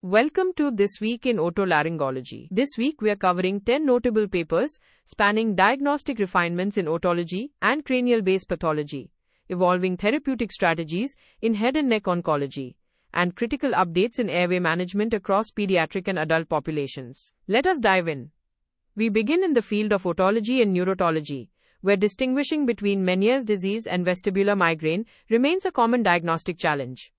Welcome to This Week in Otolaryngology. This week we are covering 10 notable papers spanning diagnostic refinements in otology and cranial-based pathology, evolving therapeutic strategies in head and neck oncology, and critical updates in airway management across pediatric and adult populations. Let us dive in. We begin in the field of otology and neurotology, where distinguishing between Meniere's disease and vestibular migraine remains a common diagnostic challenge.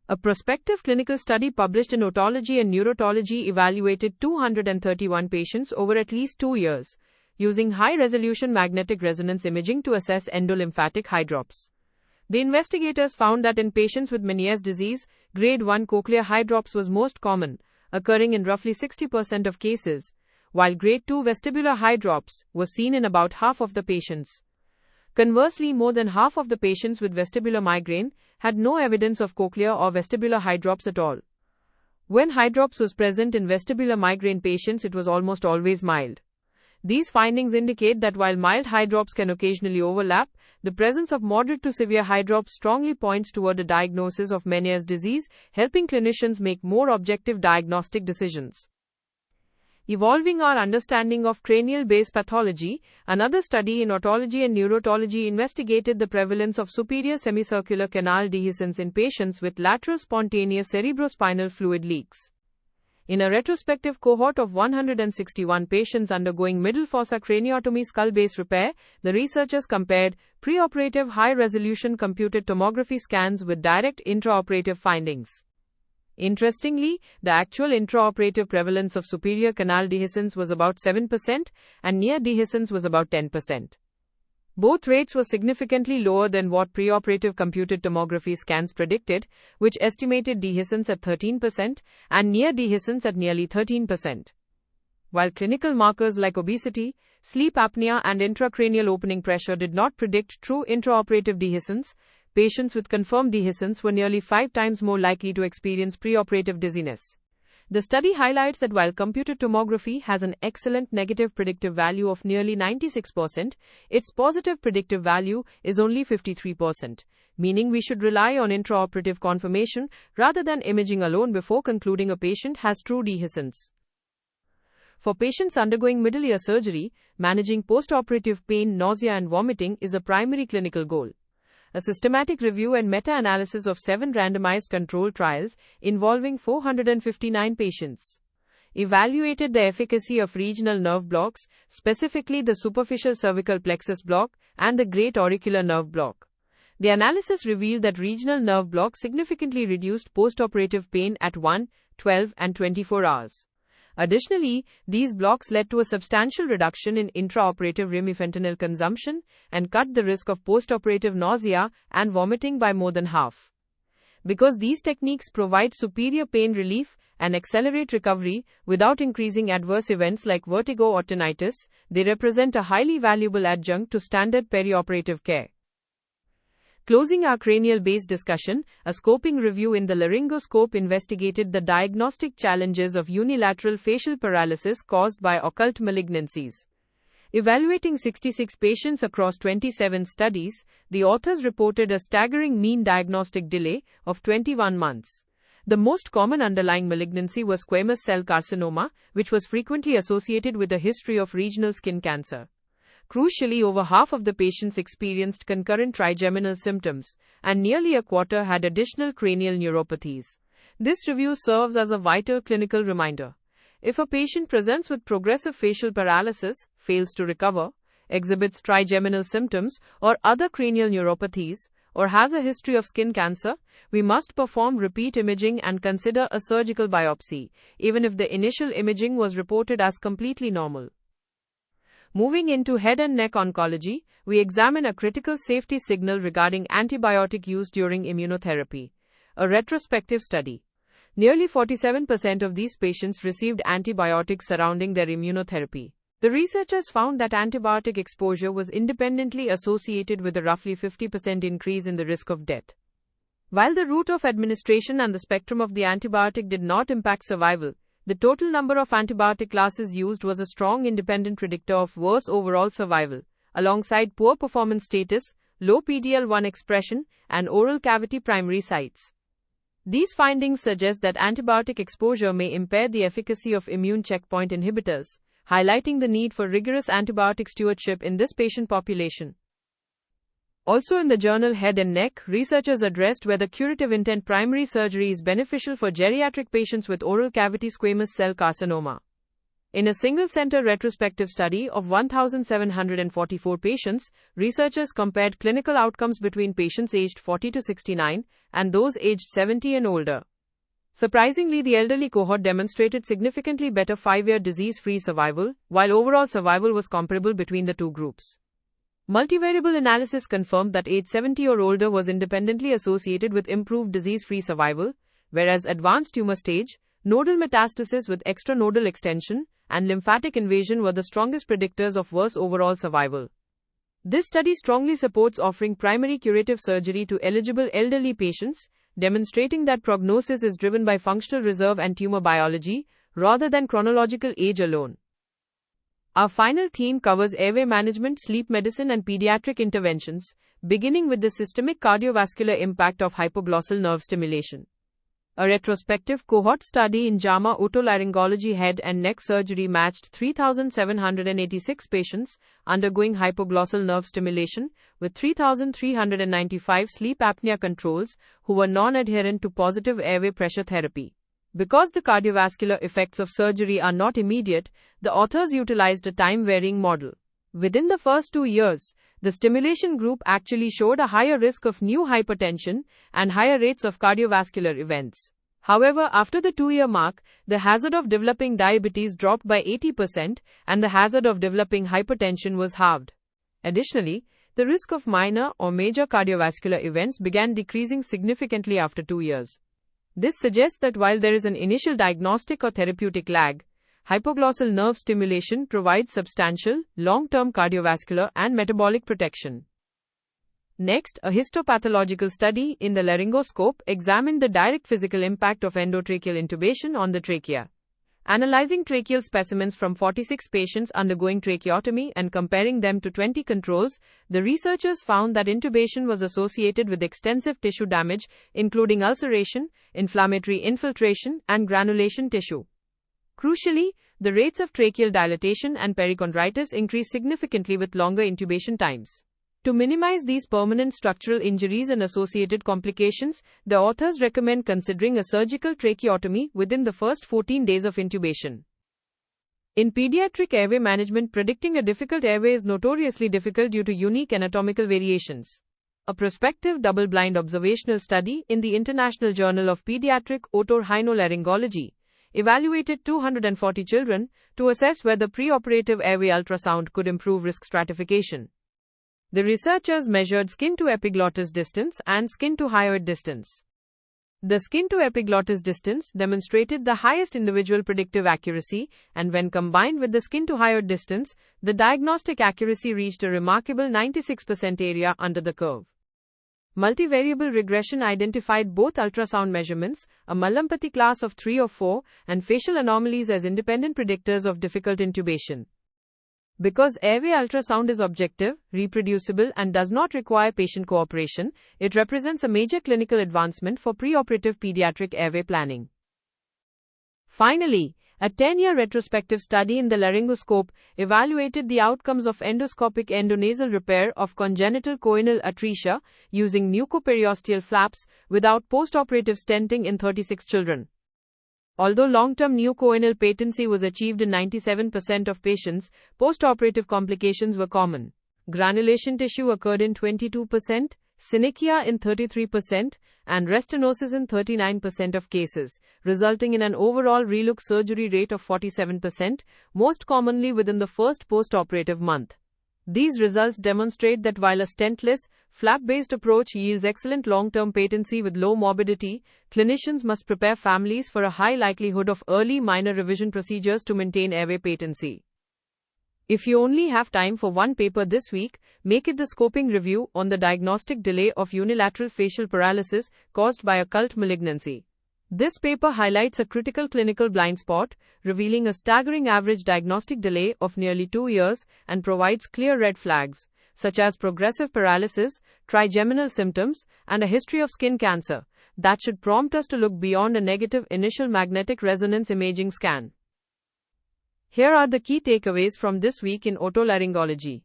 A prospective clinical study published in Otology and Neurotology evaluated 231 patients over at least 2 years, using high-resolution magnetic resonance imaging to assess endolymphatic hydrops. The investigators found that in patients with Meniere's disease, grade 1 cochlear hydrops was most common, occurring in roughly 60% of cases, while grade 2 vestibular hydrops was seen in about half of the patients. Conversely, more than half of the patients with vestibular migraine had no evidence of cochlear or vestibular hydrops at all. When hydrops was present in vestibular migraine patients, it was almost always mild. These findings indicate that while mild hydrops can occasionally overlap, the presence of moderate to severe hydrops strongly points toward a diagnosis of Meniere's disease, helping clinicians make more objective diagnostic decisions. Evolving our understanding of cranial-based pathology, another study in otology and neurotology investigated the prevalence of superior semicircular canal dehiscence in patients with lateral spontaneous cerebrospinal fluid leaks. In a retrospective cohort of 161 patients undergoing middle fossa craniotomy skull base repair, the researchers compared preoperative high-resolution computed tomography scans with direct intraoperative findings. Interestingly, the actual intraoperative prevalence of superior canal dehiscence was about 7% and near dehiscence was about 10%. Both rates were significantly lower than what preoperative computed tomography scans predicted, which estimated dehiscence at 13% and near dehiscence at nearly 13%. While clinical markers like obesity, sleep apnea, and intracranial opening pressure did not predict true intraoperative dehiscence, patients with confirmed dehiscence were nearly 5 times more likely to experience preoperative dizziness. The study highlights that while computed tomography has an excellent negative predictive value of nearly 96%, its positive predictive value is only 53%, meaning we should rely on intraoperative confirmation rather than imaging alone before concluding a patient has true dehiscence. For patients undergoing middle ear surgery, managing postoperative pain, nausea, and vomiting is a primary clinical goal. A systematic review and meta-analysis of 7 randomized controlled trials involving 459 patients evaluated the efficacy of regional nerve blocks, specifically the superficial cervical plexus block and the great auricular nerve block. The analysis revealed that regional nerve block significantly reduced postoperative pain at 1, 12, and 24 hours. Additionally, these blocks led to a substantial reduction in intraoperative remifentanil consumption and cut the risk of postoperative nausea and vomiting by more than half. Because these techniques provide superior pain relief and accelerate recovery without increasing adverse events like vertigo or tinnitus, they represent a highly valuable adjunct to standard perioperative care. Closing our cranial-based discussion, a scoping review in the Laryngoscope investigated the diagnostic challenges of unilateral facial paralysis caused by occult malignancies. Evaluating 66 patients across 27 studies, the authors reported a staggering mean diagnostic delay of 21 months. The most common underlying malignancy was squamous cell carcinoma, which was frequently associated with a history of regional skin cancer. Crucially, over half of the patients experienced concurrent trigeminal symptoms, and nearly a quarter had additional cranial neuropathies. This review serves as a vital clinical reminder. If a patient presents with progressive facial paralysis, fails to recover, exhibits trigeminal symptoms or other cranial neuropathies, or has a history of skin cancer, we must perform repeat imaging and consider a surgical biopsy, even if the initial imaging was reported as completely normal. Moving into head and neck oncology, we examine a critical safety signal regarding antibiotic use during immunotherapy. A retrospective study. Nearly 47% of these patients received antibiotics surrounding their immunotherapy. The researchers found that antibiotic exposure was independently associated with a roughly 50% increase in the risk of death. While the route of administration and the spectrum of the antibiotic did not impact survival, the total number of antibiotic classes used was a strong independent predictor of worse overall survival, alongside poor performance status, low PD-L1 expression, and oral cavity primary sites. These findings suggest that antibiotic exposure may impair the efficacy of immune checkpoint inhibitors, highlighting the need for rigorous antibiotic stewardship in this patient population. Also in the journal Head and Neck, researchers addressed whether curative intent primary surgery is beneficial for geriatric patients with oral cavity squamous cell carcinoma. In a single-center retrospective study of 1,744 patients, researchers compared clinical outcomes between patients aged 40 to 69 and those aged 70 and older. Surprisingly, the elderly cohort demonstrated significantly better 5-year disease-free survival, while overall survival was comparable between the two groups. Multivariable analysis confirmed that age 70 or older was independently associated with improved disease-free survival, whereas advanced tumor stage, nodal metastasis with extranodal extension, and lymphatic invasion were the strongest predictors of worse overall survival. This study strongly supports offering primary curative surgery to eligible elderly patients, demonstrating that prognosis is driven by functional reserve and tumor biology, rather than chronological age alone. Our final theme covers airway management, sleep medicine, and pediatric interventions, beginning with the systemic cardiovascular impact of hypoglossal nerve stimulation. A retrospective cohort study in JAMA Otolaryngology head and neck surgery matched 3,786 patients undergoing hypoglossal nerve stimulation with 3,395 sleep apnea controls who were non-adherent to positive airway pressure therapy. Because the cardiovascular effects of surgery are not immediate, the authors utilized a time-varying model. Within the first 2 years, the stimulation group actually showed a higher risk of new hypertension and higher rates of cardiovascular events. However, after the 2-year mark, the hazard of developing diabetes dropped by 80% and the hazard of developing hypertension was halved. Additionally, the risk of minor or major cardiovascular events began decreasing significantly after 2 years. This suggests that while there is an initial diagnostic or therapeutic lag, hypoglossal nerve stimulation provides substantial, long-term cardiovascular and metabolic protection. Next, a histopathological study in the Laryngoscope examined the direct physical impact of endotracheal intubation on the trachea. Analyzing tracheal specimens from 46 patients undergoing tracheotomy and comparing them to 20 controls, the researchers found that intubation was associated with extensive tissue damage, including ulceration, inflammatory infiltration, and granulation tissue. Crucially, the rates of tracheal dilatation and perichondritis increased significantly with longer intubation times. To minimize these permanent structural injuries and associated complications, the authors recommend considering a surgical tracheotomy within the first 14 days of intubation. In pediatric airway management, predicting a difficult airway is notoriously difficult due to unique anatomical variations. A prospective double-blind observational study in the International Journal of Pediatric Otolaryngology evaluated 240 children to assess whether preoperative airway ultrasound could improve risk stratification. The researchers measured skin-to-epiglottis distance and skin-to-hyoid distance. The skin-to-epiglottis distance demonstrated the highest individual predictive accuracy, and when combined with the skin-to-hyoid distance, the diagnostic accuracy reached a remarkable 96% area under the curve. Multivariable regression identified both ultrasound measurements, a Malignancy class of 3 or 4, and facial anomalies as independent predictors of difficult intubation. Because airway ultrasound is objective, reproducible, and does not require patient cooperation, it represents a major clinical advancement for preoperative pediatric airway planning. Finally, a 10-year retrospective study in the Laryngoscope evaluated the outcomes of endoscopic endonasal repair of congenital choanal atresia using mucoperiosteal flaps without postoperative stenting in 36 children. Although long-term neochoanal patency was achieved in 97% of patients, postoperative complications were common. Granulation tissue occurred in 22%, synechia in 33%, and restenosis in 39% of cases, resulting in an overall relook surgery rate of 47%, most commonly within the first postoperative month. These results demonstrate that while a stentless, flap-based approach yields excellent long-term patency with low morbidity, clinicians must prepare families for a high likelihood of early minor revision procedures to maintain airway patency. If you only have time for one paper this week, make it the scoping review on the diagnostic delay of unilateral facial paralysis caused by occult malignancy. This paper highlights a critical clinical blind spot, revealing a staggering average diagnostic delay of nearly 2 years, and provides clear red flags, such as progressive paralysis, trigeminal symptoms, and a history of skin cancer, that should prompt us to look beyond a negative initial magnetic resonance imaging scan. Here are the key takeaways from this week in otolaryngology.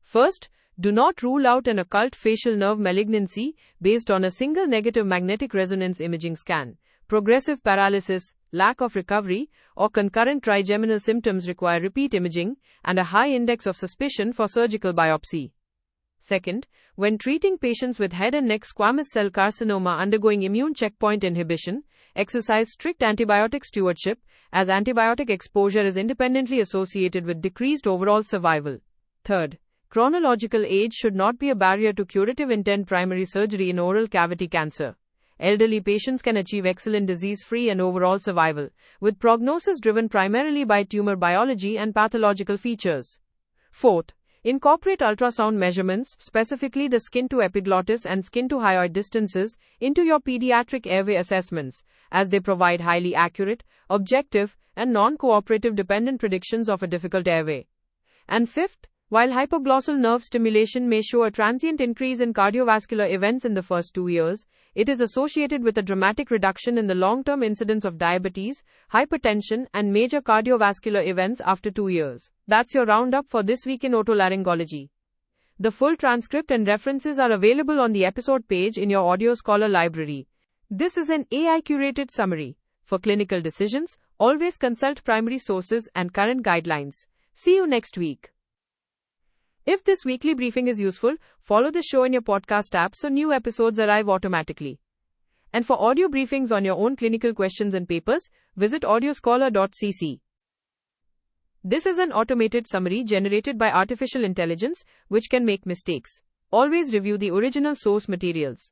First, do not rule out an occult facial nerve malignancy based on a single negative magnetic resonance imaging scan. Progressive paralysis, lack of recovery, or concurrent trigeminal symptoms require repeat imaging and a high index of suspicion for surgical biopsy. Second, when treating patients with head and neck squamous cell carcinoma undergoing immune checkpoint inhibition, exercise strict antibiotic stewardship, as antibiotic exposure is independently associated with decreased overall survival. Third, chronological age should not be a barrier to curative intent primary surgery in oral cavity cancer. Elderly patients can achieve excellent disease-free and overall survival, with prognosis driven primarily by tumor biology and pathological features. Fourth, incorporate ultrasound measurements, specifically the skin to epiglottis and skin to hyoid distances, into your pediatric airway assessments, as they provide highly accurate, objective, and non-cooperative dependent predictions of a difficult airway. And fifth, while hypoglossal nerve stimulation may show a transient increase in cardiovascular events in the first 2 years, it is associated with a dramatic reduction in the long-term incidence of diabetes, hypertension, and major cardiovascular events after 2 years. That's your roundup for this week in otolaryngology. The full transcript and references are available on the episode page in your Audio Scholar library. This is an AI-curated summary. For clinical decisions, always consult primary sources and current guidelines. See you next week. If this weekly briefing is useful, follow the show in your podcast app so new episodes arrive automatically. And for audio briefings on your own clinical questions and papers, visit audioscholar.cc. This is an automated summary generated by artificial intelligence, which can make mistakes. Always review the original source materials.